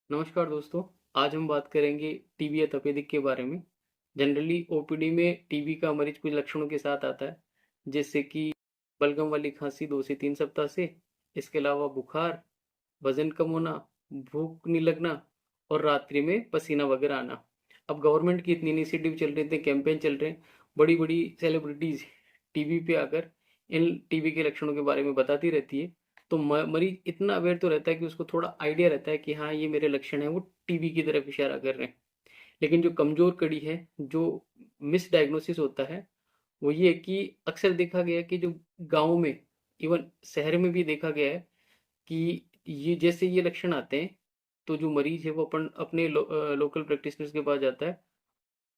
नमस्कार दोस्तों। आज हम बात करेंगे टीबी या तपेदिक के बारे में। जनरली ओपीडी में टीबी का मरीज कुछ लक्षणों के साथ आता है, जैसे कि बलगम वाली खांसी 2 से 3 सप्ताह से। इसके अलावा बुखार, वजन कम होना, भूख नहीं लगना और रात्रि में पसीना वगैरह आना। अब गवर्नमेंट की इतनी इनिशिएटिव चल रहे थे, कैंपेन चल रहे हैं, बड़ी बड़ी सेलिब्रिटीज टीवी पे आकर इन टीबी के लक्षणों के बारे में बताती रहती है। तो मरीज इतना अवेयर तो रहता है कि उसको थोड़ा आइडिया रहता है कि हाँ, ये मेरे लक्षण है, वो टीबी की तरफ इशारा कर रहे हैं। लेकिन जो कमजोर कड़ी है, जो मिस डायग्नोसिस होता है, वो ये है कि अक्सर देखा गया है कि जो गाँव में, इवन शहर में भी देखा गया है कि ये जैसे ये लक्षण आते हैं, तो जो मरीज है वो अपने लोकल प्रैक्टिशनर्स के पास जाता है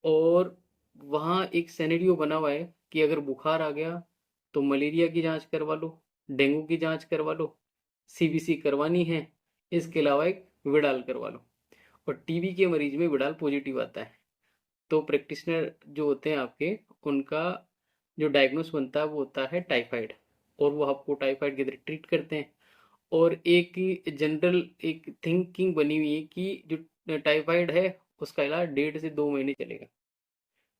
और वहाँ एक सिनेरियो बना हुआ है कि अगर बुखार आ गया तो मलेरिया की जांच करवा लो, डेंगू की जांच करवा लो, सीबीसी करवानी है, इसके अलावा एक विडाल करवा लो। और टीबी के मरीज में विडाल पॉजिटिव आता है तो प्रैक्टिशनर जो होते हैं आपके, उनका जो डायग्नोस बनता है वो होता है टाइफाइड, और वो आपको टाइफाइड की तरह ट्रीट करते हैं। और एक जनरल एक थिंकिंग बनी हुई है कि जो टाइफाइड है उसका इलाज 1.5 से 2 महीने चलेगा,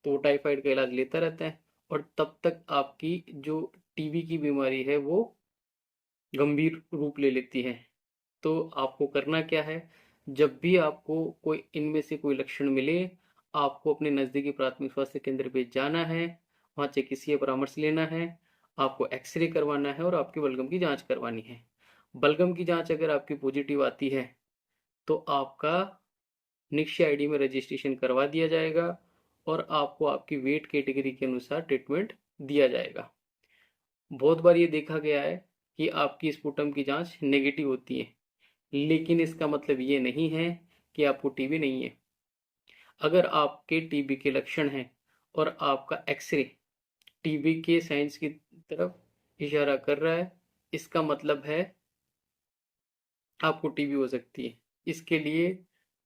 तो वो टाइफाइड का इलाज लेता रहता है और तब तक आपकी जो टीबी की बीमारी है वो गंभीर रूप ले लेती है। तो आपको करना क्या है, जब भी आपको कोई इनमें से कोई लक्षण मिले, आपको अपने नज़दीकी प्राथमिक स्वास्थ्य केंद्र पे जाना है, वहाँ चिकित्सीय परामर्श लेना है, आपको एक्सरे करवाना है और आपकी बलगम की जांच करवानी है। बलगम की जांच अगर आपकी पॉजिटिव आती है तो आपका निक्षय आईडी में रजिस्ट्रेशन करवा दिया जाएगा और आपको आपकी वेट कैटेगरी के अनुसार ट्रीटमेंट दिया जाएगा। बहुत बार ये देखा गया है कि आपकी स्पुटम की जांच नेगेटिव होती है, लेकिन इसका मतलब ये नहीं है कि आपको टीबी नहीं है। अगर आपके टीबी के लक्षण हैं और आपका एक्सरे टीबी के साइंस की तरफ इशारा कर रहा है, इसका मतलब है आपको टीबी हो सकती है। इसके लिए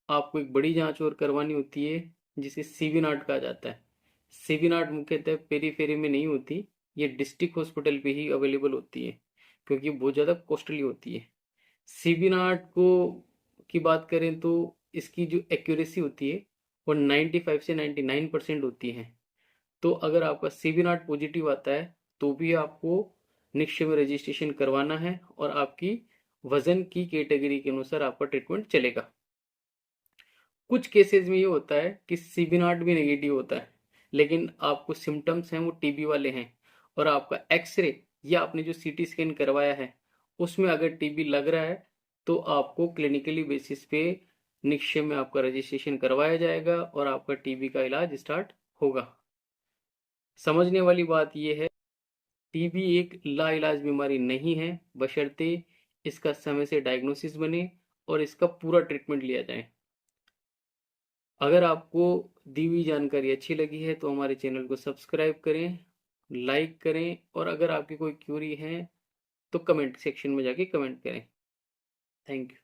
आपको एक बड़ी जांच और करवानी होती है, जिसे सीवी नाट कहा जाता है। सीवी नाट मुख्यतः पेरीफेरी में नहीं होती, ये डिस्ट्रिक्ट हॉस्पिटल पे ही अवेलेबल होती है, क्योंकि बहुत ज़्यादा कॉस्टली होती है। सीवी नाट को की बात करें तो इसकी जो एक्यूरेसी होती है वो 95 से 99% होती है। तो अगर आपका सीवी नाट पॉजिटिव आता है तो भी आपको निक्षय में रजिस्ट्रेशन करवाना है और आपकी वजन की कैटेगरी के अनुसार आपका ट्रीटमेंट चलेगा। कुछ केसेस में ये होता है कि सीवी नाट भी नेगेटिव होता है, लेकिन आपको सिम्टम्स हैं वो टीबी वाले हैं और आपका एक्सरे या आपने जो सीटी स्कैन करवाया है उसमें अगर टीबी लग रहा है तो आपको क्लिनिकली बेसिस पे निक्षय में आपका रजिस्ट्रेशन करवाया जाएगा और आपका टीबी का इलाज स्टार्ट होगा। समझने वाली बात यह है, टीबी एक लाइलाज बीमारी नहीं है, बशर्ते इसका समय से डायग्नोसिस बने और इसका पूरा ट्रीटमेंट लिया जाए। अगर आपको दी हुई जानकारी अच्छी लगी है तो हमारे चैनल को सब्सक्राइब करें, लाइक करें और अगर आपकी कोई क्यूरी है तो कमेंट सेक्शन में जाके कमेंट करें। Thank you.